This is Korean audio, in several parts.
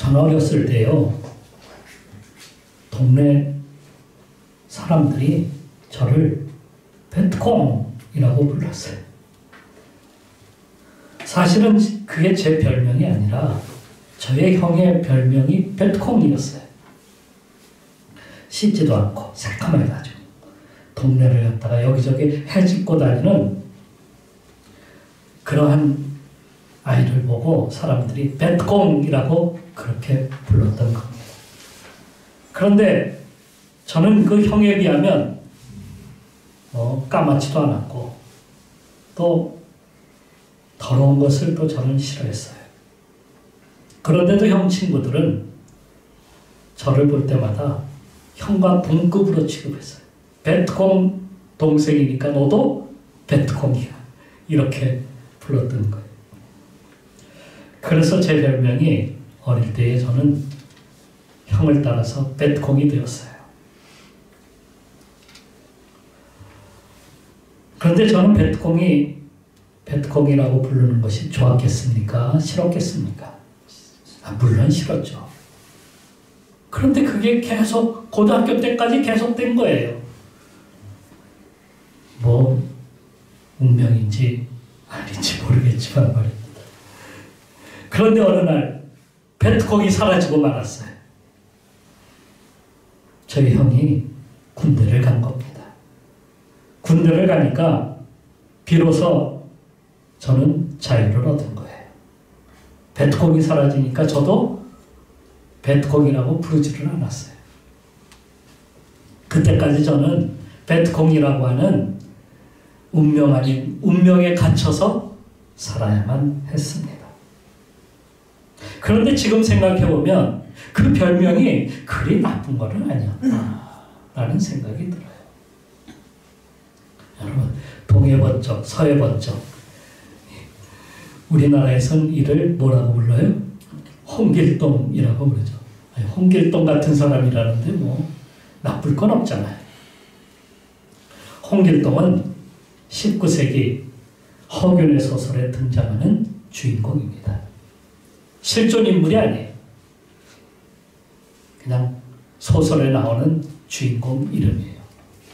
전 어렸을 때요, 동네 사람들이 저를 베트콩이라고 불렀어요. 사실은 그게 제 별명이 아니라 저의 형의 별명이 베트콩이었어요. 씻지도 않고 새까매가지고 동네를 갔다가 여기저기 헤집고 다니는 그러한 아이를 보고 사람들이 베트콩이라고 그렇게 불렀던 겁니다. 그런데 저는 그 형에 비하면 까맣지도 않았고 또 더러운 것을 또 저는 싫어했어요. 그런데도 형 친구들은 저를 볼 때마다 형과 동급으로 취급했어요. 베트콩 동생이니까 너도 베트콩이야. 이렇게 불렀던 거예요. 그래서 제 별명이 어릴 때에 저는 형을 따라서 베트콩이 되었어요. 그런데 저는 베트콩이라고 부르는 것이 좋았겠습니까? 싫었겠습니까? 물론 싫었죠. 그런데 그게 계속 고등학교 때까지 계속된 거예요. 뭐 운명인지 아닌지 모르겠지만 말입니다. 그런데 어느 날 베트콩이 사라지고 말았어요. 저희 형이 군대를 간 겁니다. 군대를 가니까 비로소 저는 자유를 얻은 거예요. 베트콩이 사라지니까 저도 베트콩이라고 부르지를 않았어요. 그때까지 저는 베트콩이라고 하는 운명 아닌 운명에 갇혀서 살아야만 했습니다. 그런데 지금 생각해보면 그 별명이 그리 나쁜 거는 아니었다라는 생각이 들어요. 여러분, 동해 번쩍, 서해 번쩍. 우리나라에선 이를 뭐라고 불러요? 홍길동이라고 부르죠. 홍길동 같은 사람이라는데 뭐 나쁠 건 없잖아요. 홍길동은 19세기 허균의 소설에 등장하는 주인공입니다. 실존 인물이 아니에요. 그냥 소설에 나오는 주인공 이름이에요.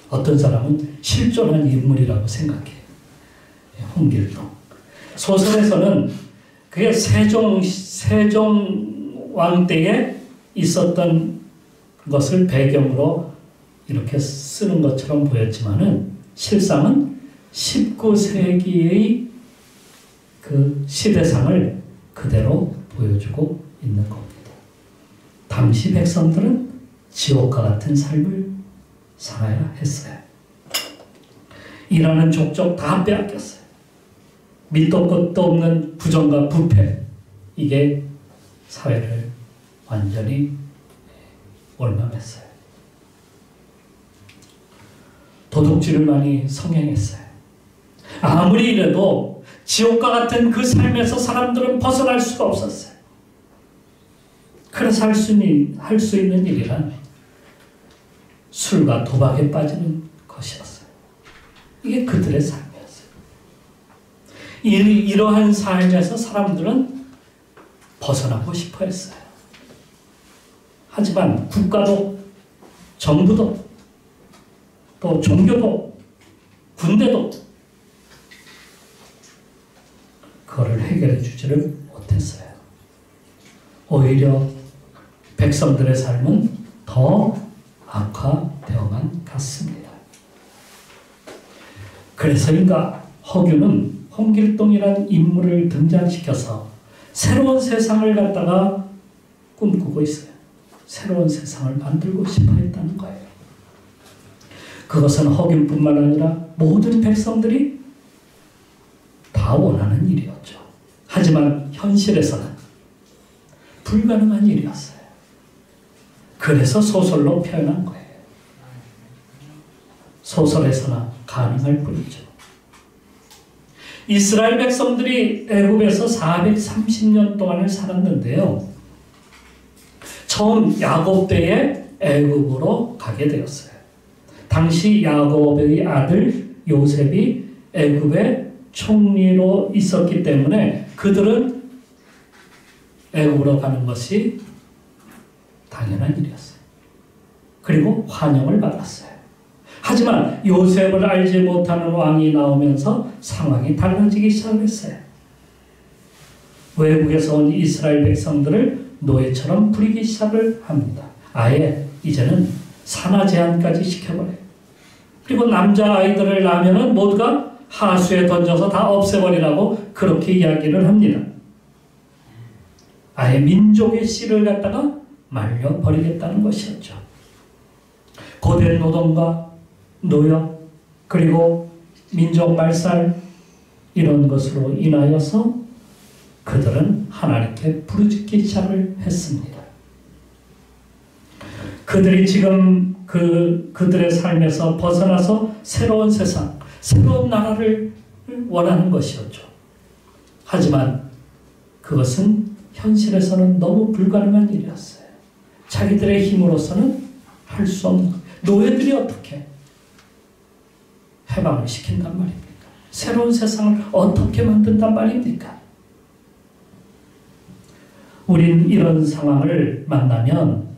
어떤 사람은 실존한 인물이라고 생각해요. 홍길동. 소설에서는 그게 세종 왕 때에 있었던 것을 배경으로 이렇게 쓰는 것처럼 보였지만은 실상은 19세기의 그 시대상을 그대로 보여주고 있는 겁니다. 당시 백성들은 지옥과 같은 삶을 살아야 했어요. 일하는 족족 다 빼앗겼어요. 밑도 끝도 없는 부정과 부패, 이게 사회를 완전히 올망했어요. 도둑질을 많이 성행했어요. 아무리 이래도 지옥과 같은 그 삶에서 사람들은 벗어날 수가 없었어요. 그래서 할 수 있는 일이란 술과 도박에 빠지는 것이었어요. 이게 그들의 삶이었어요. 이러한 삶에서 사람들은 벗어나고 싶어 했어요. 하지만 국가도, 정부도, 또 종교도, 군대도 그거를 해결해 주지를 못했어요. 오히려 백성들의 삶은 더 악화되어만 갔습니다. 그래서인가 허균은 홍길동이라는 인물을 등장시켜서 새로운 세상을 갖다가 꿈꾸고 있어요. 새로운 세상을 만들고 싶어 했다는 거예요. 그것은 허균뿐만 아니라 모든 백성들이 다 원하는 일이었죠. 하지만 현실에서는 불가능한 일이었어요. 그래서 소설로 표현한 거예요. 소설에서나 가능할 뿐이죠. 이스라엘 백성들이 애굽에서 430년 동안을 살았는데요. 처음 야곱 때에 애굽으로 가게 되었어요. 당시 야곱의 아들 요셉이 애굽의 총리로 있었기 때문에 그들은 애굽으로 가는 것이 당연한 일이었어요. 그리고 환영을 받았어요. 하지만 요셉을 알지 못하는 왕이 나오면서 상황이 달라지기 시작했어요. 외국에서 온 이스라엘 백성들을 노예처럼 부리기 시작을 합니다. 아예 이제는 산하 제한까지 시켜버려요. 그리고 남자아이들을 낳으면 모두가 하수에 던져서 다 없애버리라고 그렇게 이야기를 합니다. 아예 민족의 씨를 갖다가 말려버리겠다는 것이었죠. 고된 노동과 노역 그리고 민족 말살 이런 것으로 인하여서 그들은 하나님께 부르짖기 시작을 했습니다. 그들이 지금 그들의 삶에서 벗어나서 새로운 세상, 새로운 나라를 원하는 것이었죠. 하지만 그것은 현실에서는 너무 불가능한 일이었어요. 자기들의 힘으로서는 할 수 없는 거예요. 노예들이 어떻게 해방을 시킨단 말입니까? 새로운 세상을 어떻게 만든단 말입니까? 우린 이런 상황을 만나면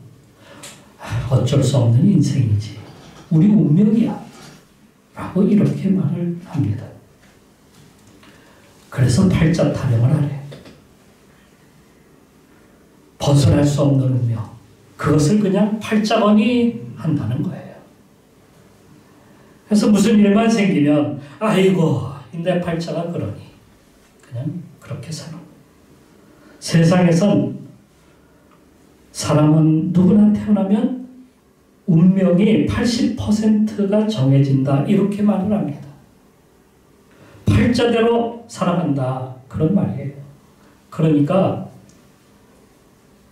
어쩔 수 없는 인생이지. 우리 운명이야. 라고 이렇게 말을 합니다. 그래서 팔자 타령을 하래. 벗어날 수 없는 운명. 그것을 그냥 팔자거니 한다는 거예요. 그래서 무슨 일만 생기면 아이고 내 팔자가 그러니 그냥 그렇게 살아. 세상에선 사람은 누구나 태어나면 운명이 80%가 정해진다 이렇게 말을 합니다. 팔자대로 살아간다 그런 말이에요. 그러니까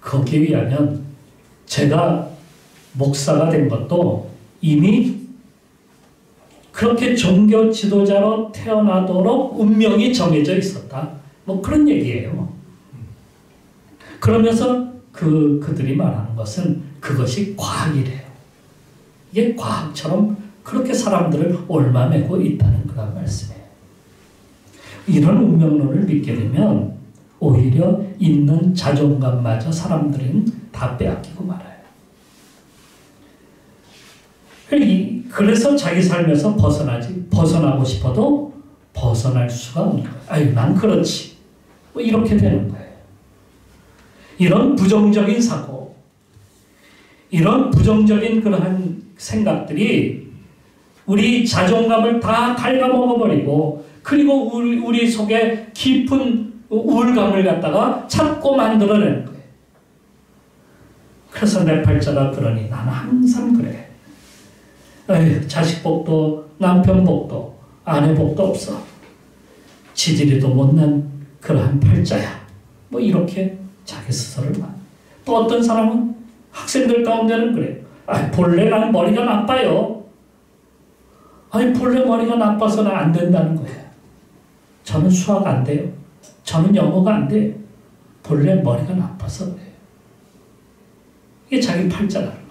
거기에 의하면 제가 목사가 된 것도 이미 그렇게 종교 지도자로 태어나도록 운명이 정해져 있었다. 뭐 그런 얘기예요. 그러면서 그들이 말하는 것은 그것이 과학이래요. 이게 과학처럼 그렇게 사람들을 얽매고 있다는 그런 말씀이에요. 이런 운명론을 믿게 되면 오히려 있는 자존감마저 사람들은 다 빼앗기고 말아요. 그래서 자기 삶에서 벗어나고 싶어도 벗어날 수가 없는 거예요. 아유, 난 그렇지. 뭐 이렇게 되는 거예요. 이런 부정적인 사고, 이런 부정적인 그러한 생각들이 우리 자존감을 다 갉아먹어버리고 그리고 우리 속에 깊은 우울감을 갖다가 찾고 만들어내는 거예요. 그래서 내 팔자가 그러니 나는 항상 그래. 에휴, 자식 복도 남편 복도 아내 복도 없어. 지지리도 못난 그러한 팔자야. 뭐 이렇게 자기 스스로를 말. 또 어떤 사람은 학생들 가운데는 그래요. 아, 본래 난 머리가 나빠요. 아니 본래 머리가 나빠서는 안 된다는 거예요. 저는 수학 안 돼요. 저는 영어가 안 돼요. 본래 머리가 나빠서 그래요. 이게 자기 팔자라는 거예요.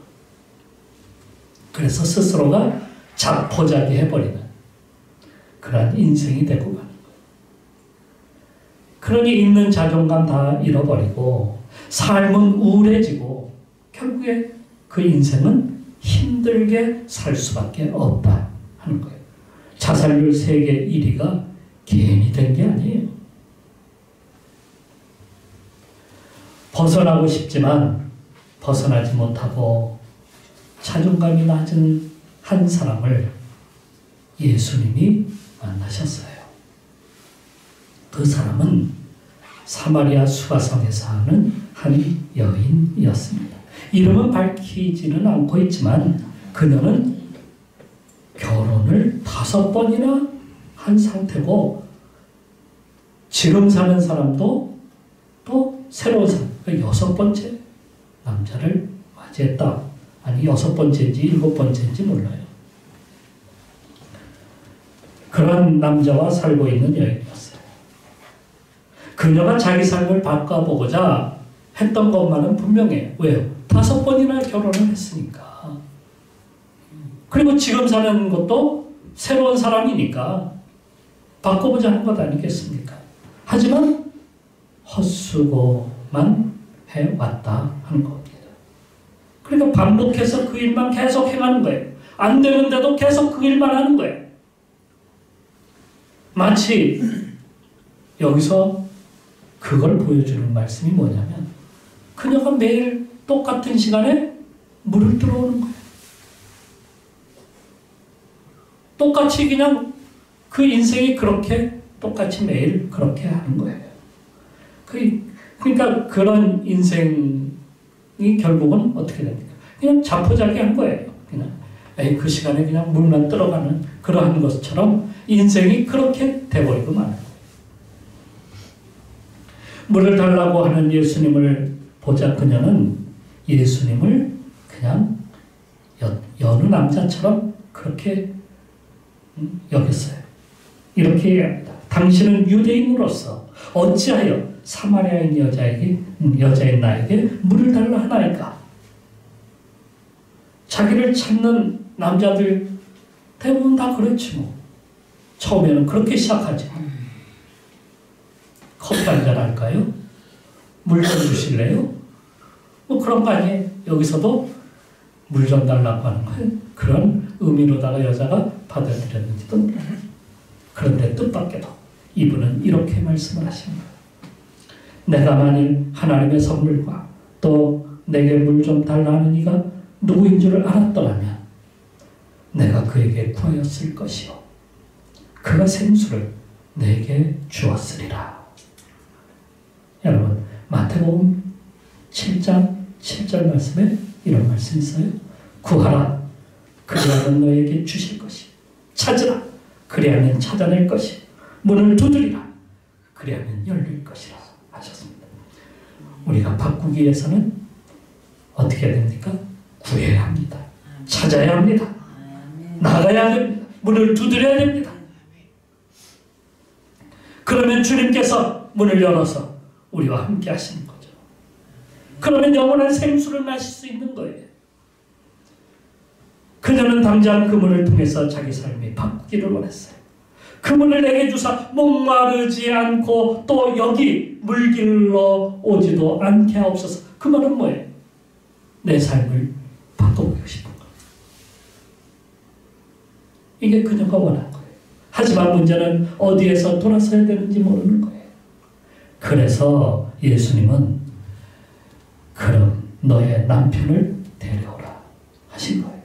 그래서 스스로가 자포자기 해버리는 그런 인생이 되고 가는 거예요. 그러니 있는 자존감 다 잃어버리고 삶은 우울해지고 결국에 그 인생은 힘들게 살 수밖에 없다 하는 거예요. 자살률 세계 1위가 괜히 된 게 아니에요. 벗어나고 싶지만 벗어나지 못하고 자존감이 낮은 한 사람을 예수님이 만나셨어요. 그 사람은 사마리아 수가성에 사는 한 여인이었습니다. 이름은 밝히지는 않고 있지만 그녀는 결혼을 5번이나 한 상태고 지금 사는 사람도 또 새로운 사람, 6번째 남자를 맞이했다. 아니 6번째인지 7번째인지 몰라요. 그런 남자와 살고 있는 여인이었어요. 그녀가 자기 삶을 바꿔보고자 했던 것만은 분명해요. 왜요? 5번이나 결혼을 했으니까. 그리고 지금 사는 것도 새로운 사람이니까 바꿔보자 하는 것 아니겠습니까? 하지만 헛수고만 해왔다 하는 겁니다. 그러니까 반복해서 그 일만 계속 행하는 거예요. 안 되는데도 계속 그 일만 하는 거예요. 마치 여기서 그걸 보여주는 말씀이 뭐냐면 그녀가 매일 똑같은 시간에 물을 들어오는 거예요. 똑같이 그냥 그 인생이 그렇게 똑같이 매일 그렇게 하는 거예요. 그러니까 그런 인생이 결국은 어떻게 됩니까? 그냥 자포자기한 거예요. 그냥 그 시간에 그냥 물만 들어가는 그러한 것처럼 인생이 그렇게 돼버리고 마는 거예요. 물을 달라고 하는 예수님을 보자 그녀는 예수님을 그냥 여느 남자처럼 그렇게 여겼어요. 이렇게 얘기합니다. 당신은 유대인으로서 어찌하여 사마리아인 여자인 나에게 물을 달라 하나이까? 자기를 찾는 남자들 대부분 다 그렇지 뭐. 처음에는 그렇게 시작하지. 커피 한잔 할까요? 물 좀 주실래요? 뭐 그런 거 아니에요. 여기서도 물 좀 달라고 하는 거예요. 그런 의미로다가 여자가 받아들였는지도 몰라요. 그런데 뜻밖에도 이분은 이렇게 말씀을 하시는 거예요. 내가 만일 하나님의 선물과 또 내게 물 좀 달라 하는 이가 누구인 줄 알았더라면 내가 그에게 구하였을 것이요 그가 생수를 내게 주었으리라. 여러분 마태복음 7장 7절 말씀에 이런 말씀이 있어요. 구하라 그리하면 너에게 주실 것이 찾으라 그리하면 찾아낼 것이 문을 두드리라 그리하면 열릴 것이라 하셨습니다. 우리가 바꾸기 위해서는 어떻게 해야 됩니까? 구해야 합니다. 찾아야 합니다. 나가야 됩니다. 문을 두드려야 됩니다. 그러면 주님께서 문을 열어서 우리와 함께 하시는 거죠. 그러면 영원한 생수를 마실 수 있는 거예요. 그녀는 당장 그 문을 통해서 자기 삶이 바꾸기를 원했어요. 그 문을 내게 주사 목마르지 않고 또 여기 물길로 오지도 않게 하옵소서. 그 말은 뭐예요? 내 삶을 바꿔보고 싶은 거예요. 이게 그녀가 원한 거예요. 하지만 문제는 어디에서 돌아서야 되는지 모르는 거예요. 그래서 예수님은 그럼 너의 남편을 데려오라 하신 거예요.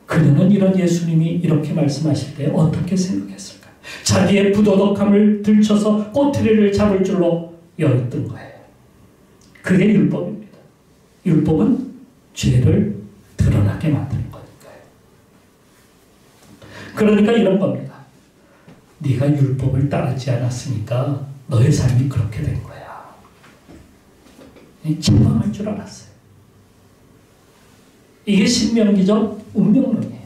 그녀는 이런 예수님이 이렇게 말씀하실 때 어떻게 생각했을까? 자기의 부도덕함을 들춰서 꼬투리를 잡을 줄로 여겼던 거예요. 그게 율법입니다. 율법은 죄를 드러나게 만드는 거니까요. 그러니까 이런 겁니다. 네가 율법을 따르지 않았으니까 너의 삶이 그렇게 된 거야. 책망할 줄 알았어요. 이게 신명기적 운명론이에요.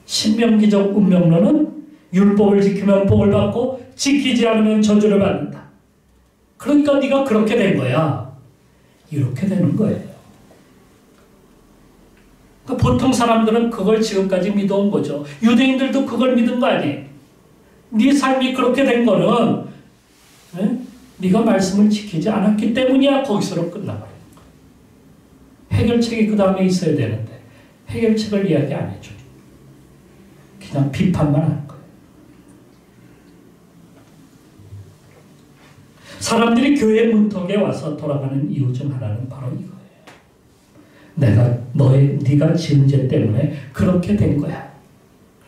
신명기적 운명론은 율법을 지키면 복을 받고 지키지 않으면 저주를 받는다. 그러니까 네가 그렇게 된 거야. 이렇게 되는 거예요. 그러니까 보통 사람들은 그걸 지금까지 믿어온 거죠. 유대인들도 그걸 믿은 거 아니에요. 네 삶이 그렇게 된 거는 네가 말씀을 지키지 않았기 때문이야. 거기서로 끝나버리는 거예요. 해결책이 그 다음에 있어야 되는데 해결책을 이야기 안 해줘요. 그냥 비판만 하는 거예요. 사람들이 교회 문턱에 와서 돌아가는 이유 중 하나는 바로 이거예요. 네가 지은 죄 때문에 그렇게 된 거야.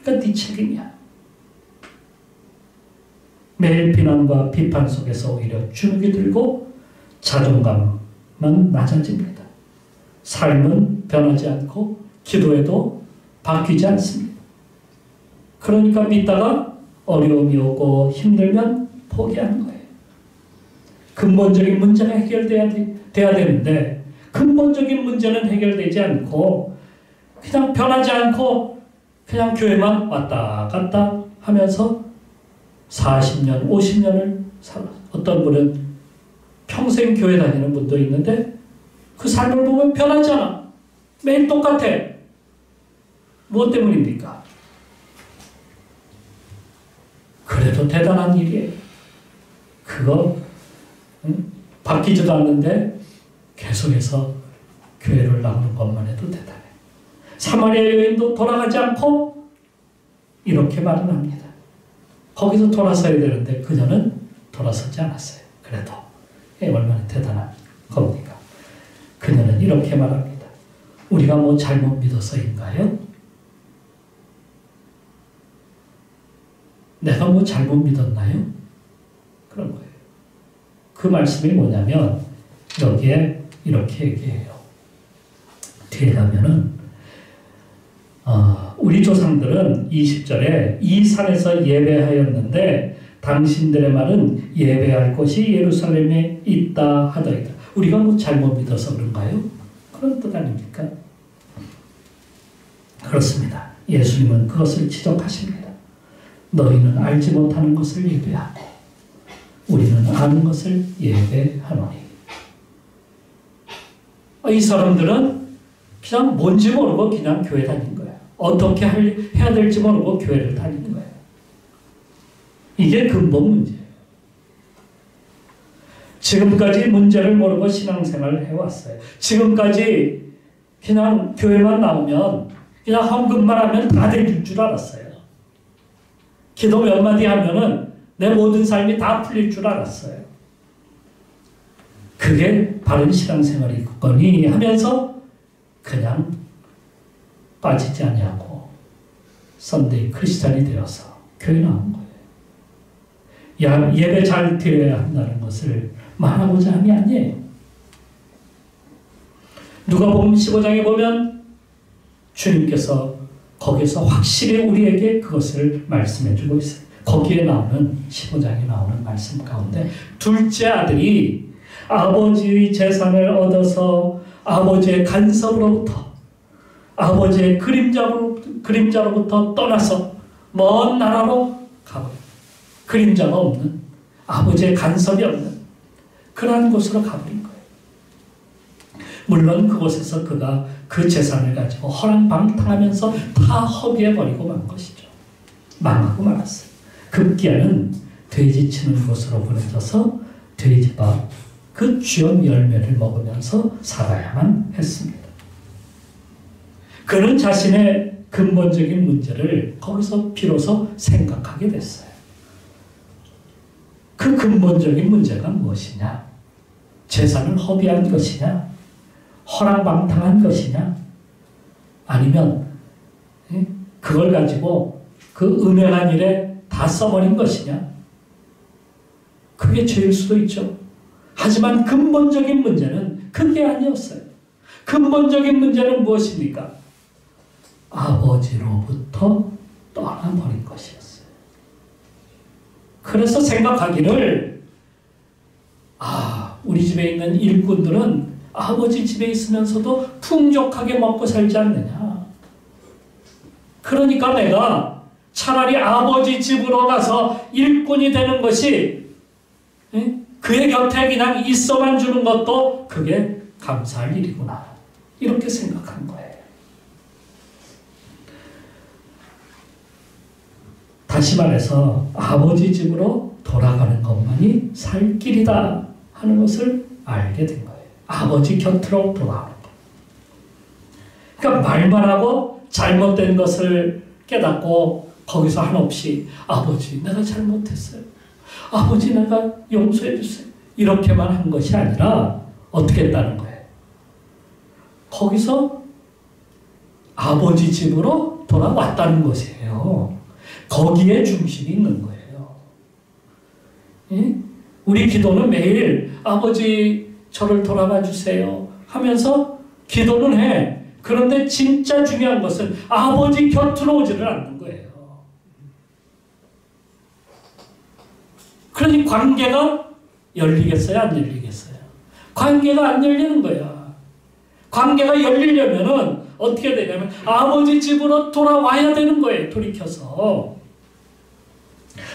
그러니까 네 책임이야. 매일 비난과 비판 속에서 오히려 주눅이 들고 자존감만 낮아집니다. 삶은 변하지 않고 기도에도 바뀌지 않습니다. 그러니까 믿다가 어려움이 오고 힘들면 포기하는 거예요. 근본적인 문제가 해결돼야 되는데 근본적인 문제는 해결되지 않고 그냥 변하지 않고 그냥 교회만 왔다 갔다 하면서 40년, 50년을 살아. 어떤 분은 평생 교회 다니는 분도 있는데 그 삶을 보면 변하지 않아. 매일 똑같아. 무엇 때문입니까? 그래도 대단한 일이에요. 그거 바뀌지도 않는데 계속해서 교회를 나오는 것만 해도 대단해. 사마리아 여인도 돌아가지 않고 이렇게 말을 합니다. 거기서 돌아서야 되는데 그녀는 돌아서지 않았어요. 그래도 얼마나 대단한 겁니까? 그녀는 이렇게 말합니다. 우리가 뭐 잘못 믿어서인가요? 내가 뭐 잘못 믿었나요? 그런 거예요. 그 말씀이 뭐냐면 여기에 이렇게 얘기해요. 뒤에 가면은 우리 조상들은 20절에 이 산에서 예배하였는데 당신들의 말은 예배할 곳이 예루살렘에 있다 하더이다. 우리가 뭐 잘못 믿어서 그런가요? 그런 뜻 아닙니까? 그렇습니다. 예수님은 그것을 지적하십니다. 너희는 알지 못하는 것을 예배하고 우리는 아는 것을 예배하노니. 이 사람들은 그냥 뭔지 모르고 그냥 교회 다닌 거예요. 어떻게 해야 될지 모르고 교회를 다니는 거예요. 이게 근본 문제예요. 지금까지 문제를 모르고 신앙생활을 해왔어요. 지금까지 그냥 교회만 나오면 그냥 헌금만 하면 다 될 줄 알았어요. 기도 몇 마디 하면은 내 모든 삶이 다 풀릴 줄 알았어요. 그게 바른 신앙생활이거니 하면서 그냥 빠지지 아니하고 선데이 크리스찬이 되어서 교회 나온 거예요. 예배 잘 드려야 한다는 것을 말하고자 함이 아니에요. 누가복음 15장에 보면 주님께서 거기서 확실히 우리에게 그것을 말씀해 주고 있어요. 거기에 나오는 15장에 나오는 말씀 가운데 둘째 아들이 아버지의 재산을 얻어서 아버지의 간섭으로부터 아버지의 그림자로부터 떠나서 먼 나라로 가버려요. 그림자가 없는 아버지의 간섭이 없는 그러한 곳으로 가버린 거예요. 물론 그곳에서 그가 그 재산을 가지고 허랑방탕하면서 다 허비해버리고 만 것이죠. 망하고 말았어요. 급기야는 돼지 치는 곳으로 보내져서 돼지밥 그 쥐염 열매를 먹으면서 살아야만 했습니다. 그는 자신의 근본적인 문제를 거기서 비로소 생각하게 됐어요. 그 근본적인 문제가 무엇이냐? 재산을 허비한 것이냐? 허랑방탕한 것이냐? 아니면 그걸 가지고 그 음행한 일에 다 써버린 것이냐? 그게 죄일 수도 있죠. 하지만 근본적인 문제는 그게 아니었어요. 근본적인 문제는 무엇입니까? 아버지로부터 떠나버린 것이었어요. 그래서 생각하기를 우리 집에 있는 일꾼들은 아버지 집에 있으면서도 풍족하게 먹고 살지 않느냐. 그러니까 내가 차라리 아버지 집으로 가서 일꾼이 되는 것이 그의 곁에 그냥 있어만 주는 것도 그게 감사할 일이구나. 이렇게 생각한 거예요. 다시 말해서 아버지 집으로 돌아가는 것만이 살 길이다 하는 것을 알게 된 거예요. 아버지 곁으로 돌아가는 것. 그러니까 말만 하고 잘못된 것을 깨닫고 거기서 한없이 아버지 내가 잘못했어요. 아버지 내가 용서해 주세요. 이렇게만 한 것이 아니라 어떻게 했다는 거예요? 거기서 아버지 집으로 돌아왔다는 것이에요. 거기에 중심이 있는 거예요. 예? 우리 기도는 매일 아버지 저를 돌아봐 주세요 하면서 기도는 해. 그런데 진짜 중요한 것은 아버지 곁으로 오지를 않는 거예요. 그러니 관계가 열리겠어요? 안 열리겠어요? 관계가 안 열리는 거야. 관계가 열리려면은 어떻게 되냐면 아버지 집으로 돌아와야 되는 거예요. 돌이켜서.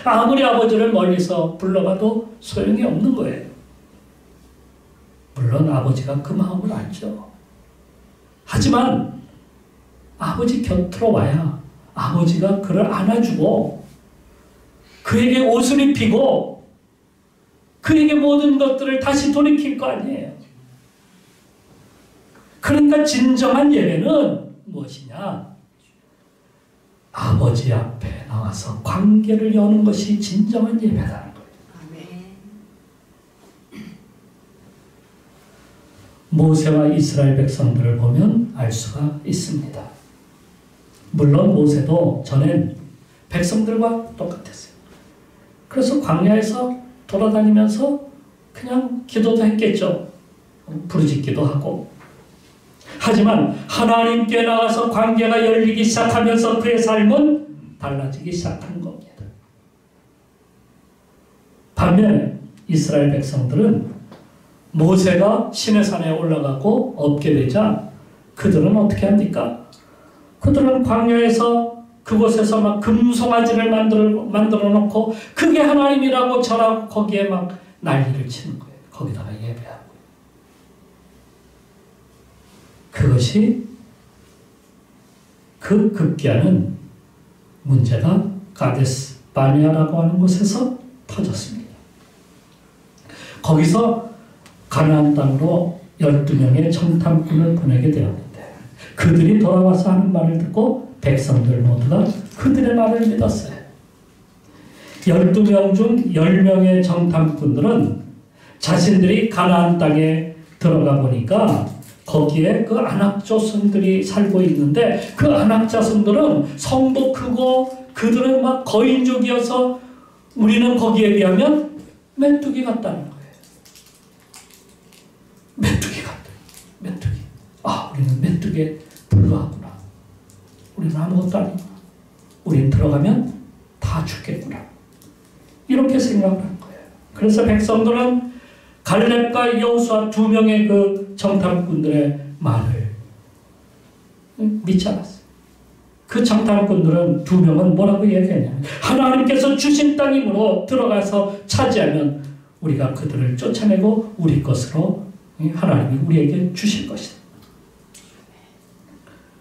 아무리 아버지를 멀리서 불러봐도 소용이 없는 거예요. 물론 아버지가 그 마음을 알죠. 하지만 아버지 곁으로 와야 아버지가 그를 안아주고 그에게 옷을 입히고 그에게 모든 것들을 다시 돌이킬 거 아니에요. 그러니까 진정한 예배는 무엇이냐? 아버지 앞에 나와서 관계를 여는 것이 진정한 예배라는 거예요. 모세와 이스라엘 백성들을 보면 알 수가 있습니다. 물론 모세도 전엔 백성들과 똑같았어요. 그래서 광야에서 돌아다니면서 그냥 기도도 했겠죠. 부르짖기도 하고. 하지만 하나님께 나가서 관계가 열리기 시작하면서 그의 삶은 달라지기 시작한 겁니다. 반면에 이스라엘 백성들은 모세가 시내산에 올라가고 없게 되자 그들은 어떻게 합니까? 그들은 광야에서 그곳에서 막 금송아지를 만들어 놓고 그게 하나님이라고 절하고 거기에 막 난리를 치는 거예요. 거기다가 예배하고. 그것이 그 급기야는 문제가 가데스 바네아라고 하는 곳에서 터졌습니다. 거기서 가나안 땅으로 12명의 정탐꾼을 보내게 되었는데 그들이 돌아와서 하는 말을 듣고 백성들 모두가 그들의 말을 믿었어요. 12명 중 10명의 정탐꾼들은 자신들이 가나안 땅에 들어가 보니까 거기에 그 아낙 자손들이 살고 있는데 그 아낙 자손들은 성도 크고 그들은 막 거인족이어서 우리는 거기에 비하면 메뚜기 같다는 거예요. 메뚜기 같다. 메뚜기. 아, 우리는 메뚜기에 불과하구나. 우리는 아무것도 아니구나. 우린 들어가면 다 죽겠구나. 이렇게 생각을 한 거예요. 그래서 백성들은 갈렙과 여호수아 2명의 그 정탐꾼들의 말을 믿지 않았어요. 그 정탐꾼들은 2명은 뭐라고 얘기했냐면 하나님께서 주신 땅이므로 들어가서 차지하면 우리가 그들을 쫓아내고 우리 것으로 하나님이 우리에게 주실 것이다.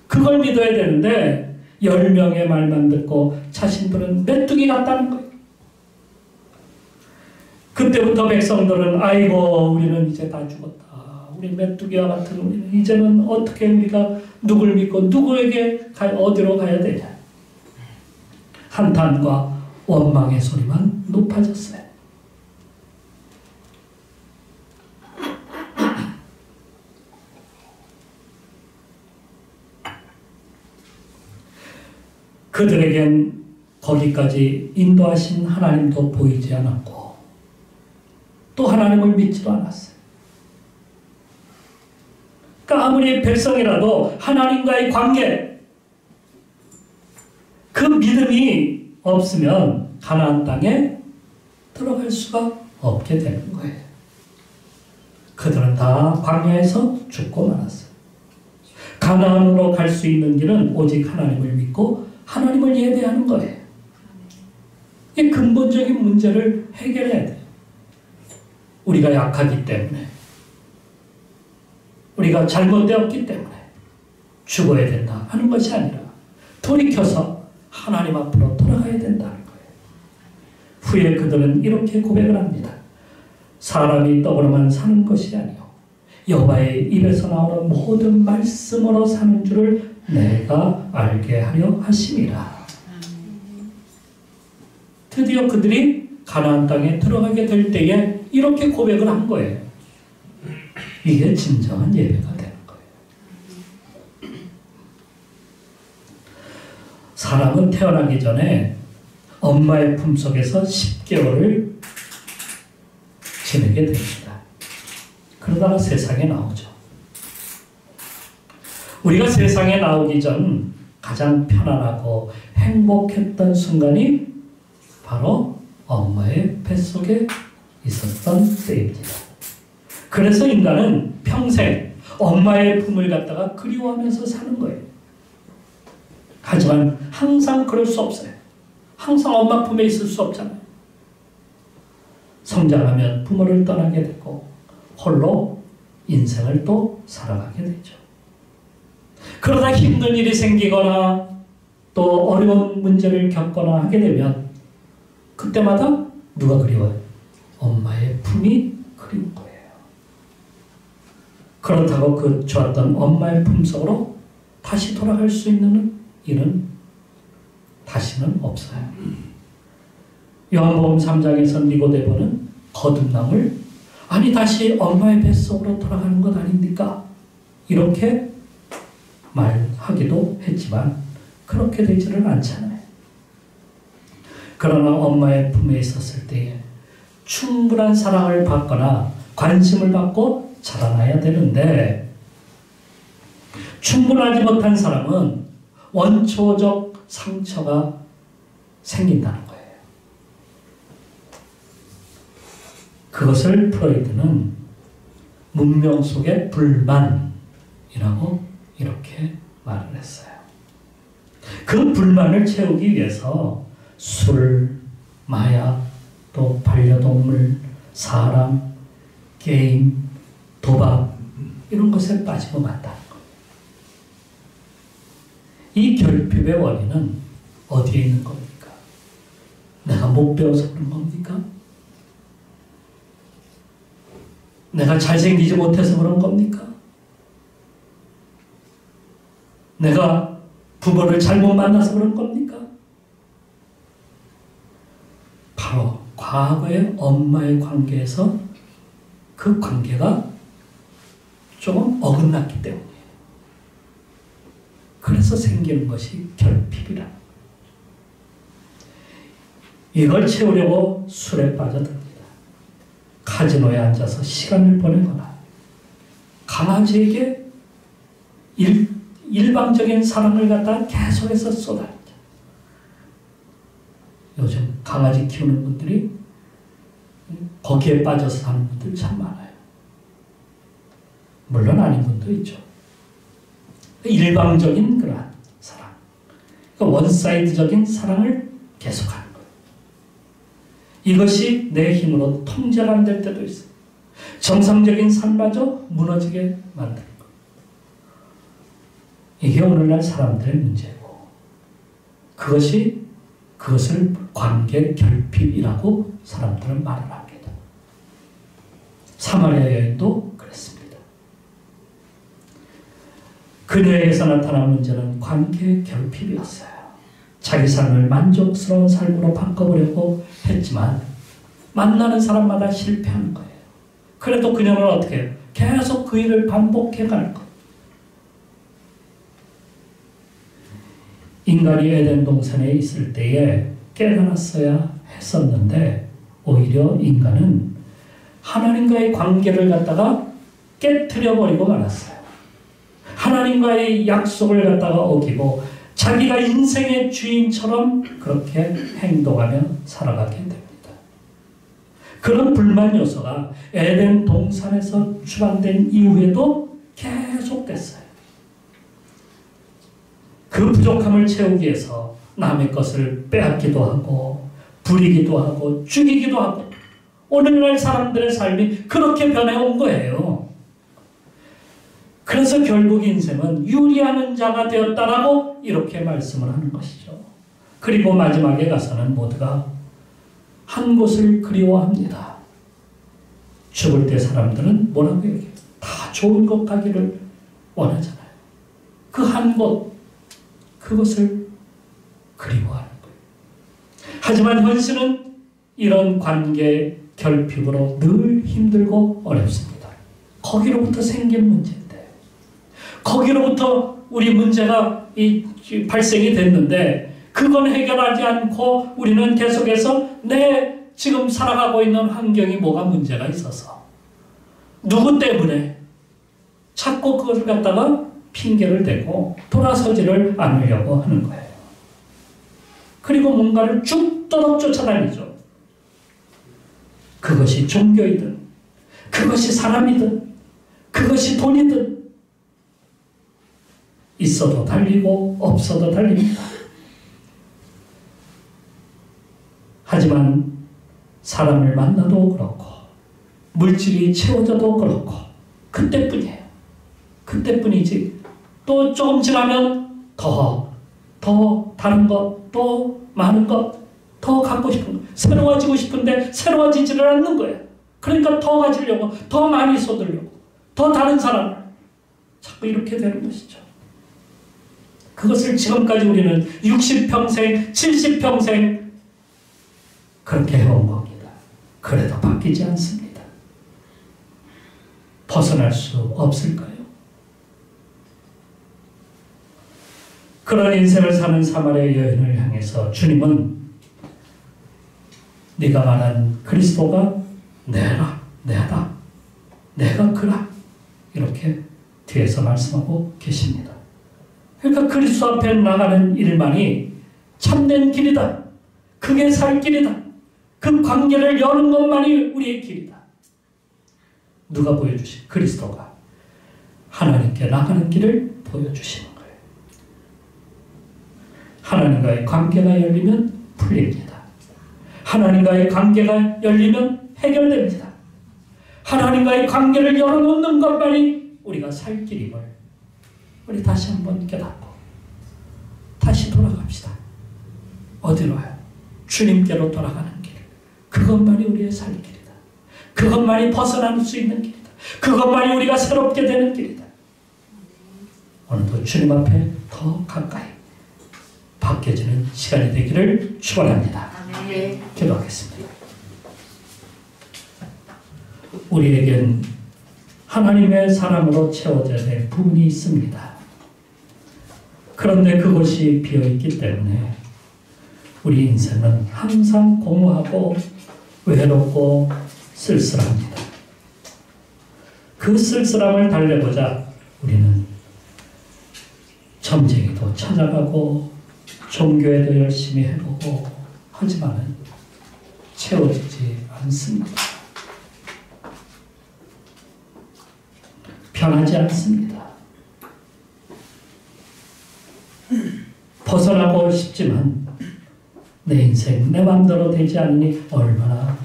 그걸 믿어야 되는데 10명의 말만 듣고 자신들은 메뚜기 같다는 거예요. 그때부터 백성들은 아이고 우리는 이제 다 죽었다. 우리 메뚜기와 같은 우리는 이제는 어떻게 우리가 누굴 믿고 누구에게 어디로 가야 되냐. 한탄과 원망의 소리만 높아졌어요. 그들에겐 거기까지 인도하신 하나님도 보이지 않았고 또 하나님을 믿지도 않았어요. 그러니까 아무리 백성이라도 하나님과의 관계, 그 믿음이 없으면 가나안 땅에 들어갈 수가 없게 되는 거예요. 그들은 다 광야에서 죽고 말았어요. 가나안으로 갈 수 있는 길은 오직 하나님을 믿고 하나님을 예배하는 거예요. 이 근본적인 문제를 해결해야 돼요. 우리가 약하기 때문에, 우리가 잘못되었기 때문에 죽어야 된다 하는 것이 아니라 돌이켜서 하나님 앞으로 돌아가야 된다는 거예요. 후에 그들은 이렇게 고백을 합니다. 사람이 떡으로만 사는 것이 아니요 여호와의 입에서 나오는 모든 말씀으로 사는 줄을 내가 알게 하려 하심이라. 드디어 그들이 가나안 땅에 들어가게 될 때에 이렇게 고백을 한 거예요. 이게 진정한 예배가 되는 거예요. 사람은 태어나기 전에 엄마의 품속에서 10개월을 지내게 됩니다. 그러다가 세상에 나오죠. 우리가 세상에 나오기 전 가장 편안하고 행복했던 순간이 바로 엄마의 뱃속에 있었던 때입니다. 그래서 인간은 평생 엄마의 품을 갖다가 그리워하면서 사는 거예요. 하지만 항상 그럴 수 없어요. 항상 엄마 품에 있을 수 없잖아요. 성장하면 부모를 떠나게 되고 홀로 인생을 또 살아가게 되죠. 그러다 힘든 일이 생기거나 또 어려운 문제를 겪거나 하게 되면 그때마다 누가 그리워요? 엄마의 품이 그리운 거예요. 그렇다고 그 좋았던 엄마의 품속으로 다시 돌아갈 수 있는 일은 다시는 없어요. 요한복음 3장에서 니고데모는 거듭남을 아니 다시 엄마의 뱃속으로 돌아가는 것 아닙니까? 이렇게 말하기도 했지만 그렇게 되지는 않잖아요. 그러나 엄마의 품에 있었을 때에 충분한 사랑을 받거나 관심을 받고 자라나야 되는데 충분하지 못한 사람은 원초적 상처가 생긴다는 거예요. 그것을 프로이드는 문명 속의 불만이라고 이렇게 말을 했어요. 그 불만을 채우기 위해서 술, 마약, 또 반려동물, 사람, 게임, 도박 이런 것에 빠지고 만다는 거예요. 이 결핍의 원인은 어디에 있는 겁니까? 내가 못 배워서 그런 겁니까? 내가 잘생기지 못해서 그런 겁니까? 내가 부모를 잘못 만나서 그런 겁니까? 바로 과거의 엄마의 관계에서 그 관계가 조금 어긋났기 때문이에요. 그래서 생기는 것이 결핍이라. 이걸 채우려고 술에 빠져듭니다. 카지노에 앉아서 시간을 보내거나 강아지에게 일방적인 사랑을 갖다 계속해서 쏟아내죠. 요즘 강아지 키우는 분들이 거기에 빠져서 사는 분들 참 많아요. 물론 아닌 분도 있죠. 일방적인 그러한 사랑, 그러니까 원사이드적인 사랑을 계속하는 거예요. 이것이 내 힘으로 통제가 안 될 때도 있어요. 정상적인 삶마저 무너지게 만드는 거예요. 이게 오늘날 사람들의 문제고 그것을 관계 결핍이라고 사람들은 말을 합니다. 사마리아 여인도 그랬습니다. 그녀에게서 나타난 문제는 관계 결핍이었어요. 자기 삶을 만족스러운 삶으로 바꿔보려고 했지만 만나는 사람마다 실패하는 거예요. 그래도 그녀는 어떻게 해요? 계속 그 일을 반복해 가는 거예요. 인간이 에덴 동산에 있을 때에 깨달았어야 했었는데 오히려 인간은 하나님과의 관계를 갖다가 깨트려버리고 말았어요. 하나님과의 약속을 갖다가 어기고 자기가 인생의 주인처럼 그렇게 행동하며 살아가게 됩니다. 그런 불만 요소가 에덴 동산에서 출발된 이후에도 계속됐어요. 그 부족함을 채우기 위해서 남의 것을 빼앗기도 하고 부리기도 하고 죽이기도 하고 오늘날 사람들의 삶이 그렇게 변해온 거예요. 그래서 결국 인생은 유리하는 자가 되었다라고 이렇게 말씀을 하는 것이죠. 그리고 마지막에 가서는 모두가 한 곳을 그리워합니다. 죽을 때 사람들은 뭐라고 얘기해요? 다 좋은 곳 가기를 원하잖아요. 그 한 곳, 그것을 그리워하는 거예요. 하지만 현실은 이런 관계 결핍으로 늘 힘들고 어렵습니다. 거기로부터 생긴 문제인데 거기로부터 우리 문제가 발생이 됐는데 그건 해결하지 않고 우리는 계속해서 내 지금 살아가고 있는 환경이 뭐가 문제가 있어서 누구 때문에 자꾸 그것을 갖다가 핑계를 대고 돌아서지를 않으려고 하는 거예요. 그리고 뭔가를 죽도록 쫓아다니죠. 그것이 종교이든 그것이 사람이든 그것이 돈이든 있어도 달리고 없어도 달립니다. 하지만 사람을 만나도 그렇고 물질이 채워져도 그렇고 그때뿐이에요. 그때뿐이지 또 조금 지나면 더 다른 것, 또 많은 것, 더 갖고 싶은 것, 새로워지고 싶은데 새로워지지를 않는 거예요. 그러니까 더 가지려고, 더 많이 쏟으려고, 더 다른 사람을 자꾸 이렇게 되는 것이죠. 그것을 지금까지 우리는 60평생, 70평생 그렇게 해온 겁니다. 그래도 바뀌지 않습니다. 벗어날 수 없을까요? 그런 인생을 사는 사마리아 여인을 향해서 주님은 네가 말한 그리스도가 내라, 내다, 내가 그라 이렇게 뒤에서 말씀하고 계십니다. 그러니까 그리스도 앞에 나가는 일만이 참된 길이다. 그게 살 길이다. 그 관계를 여는 것만이 우리의 길이다. 누가 보여주신? 그리스도가 하나님께 나가는 길을 보여주시는 거예요. 하나님과의 관계가 열리면 풀립니다. 하나님과의 관계가 열리면 해결됩니다. 하나님과의 관계를 열어놓는 것만이 우리가 살 길임을 우리 다시 한번 깨닫고 다시 돌아갑시다. 어디로요? 주님께로 돌아가는 길. 그것만이 우리의 살 길이다. 그것만이 벗어날 수 있는 길이다. 그것만이 우리가 새롭게 되는 길이다. 오늘도 주님 앞에 더 가까이 바뀌어지는 시간이 되기를 축원합니다. 기도하겠습니다. 우리에겐 하나님의 사랑으로 채워져야 될 부분이 있습니다. 그런데 그것이 비어있기 때문에 우리 인생은 항상 공허하고 외롭고 쓸쓸합니다. 그 쓸쓸함을 달래보자 우리는 점쟁이도 찾아가고 종교에도 열심히 해보고 하지만 채워지지 않습니다. 변하지 않습니다. 벗어나고 싶지만 내 인생 내 마음대로 되지 않으니 얼마나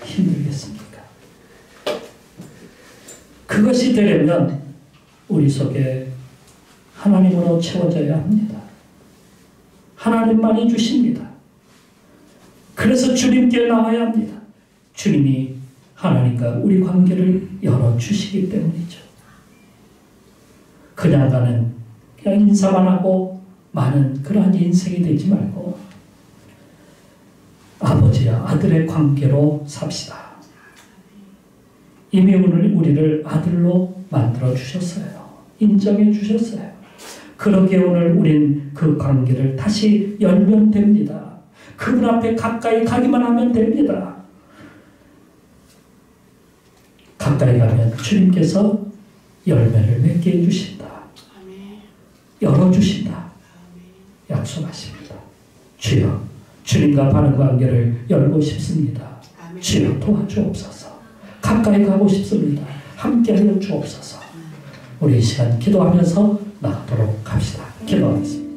힘들겠습니까? 그것이 되려면 우리 속에 하나님으로 채워져야 합니다. 하나님만이 주십니다. 그래서 주님께 나와야 합니다. 주님이 하나님과 우리 관계를 열어주시기 때문이죠. 그냥 가는 그냥 인사만 하고 많은 그러한 인생이 되지 말고 아버지와 아들의 관계로 삽시다. 이미 우리를 아들로 만들어 주셨어요. 인정해 주셨어요. 그러기에 오늘 우린 그 관계를 다시 열면 됩니다. 그분 앞에 가까이 가기만 하면 됩니다. 가까이 가면 주님께서 열매를 맺게 해주신다. 열어주신다. 약속하십니다. 주여, 주님과 바른 관계를 열고 싶습니다. 주여 도와주옵소서. 가까이 가고 싶습니다. 함께하여 주옵소서. 우리 이 시간 기도하면서 나가도록 합시다. 기도하겠습니다.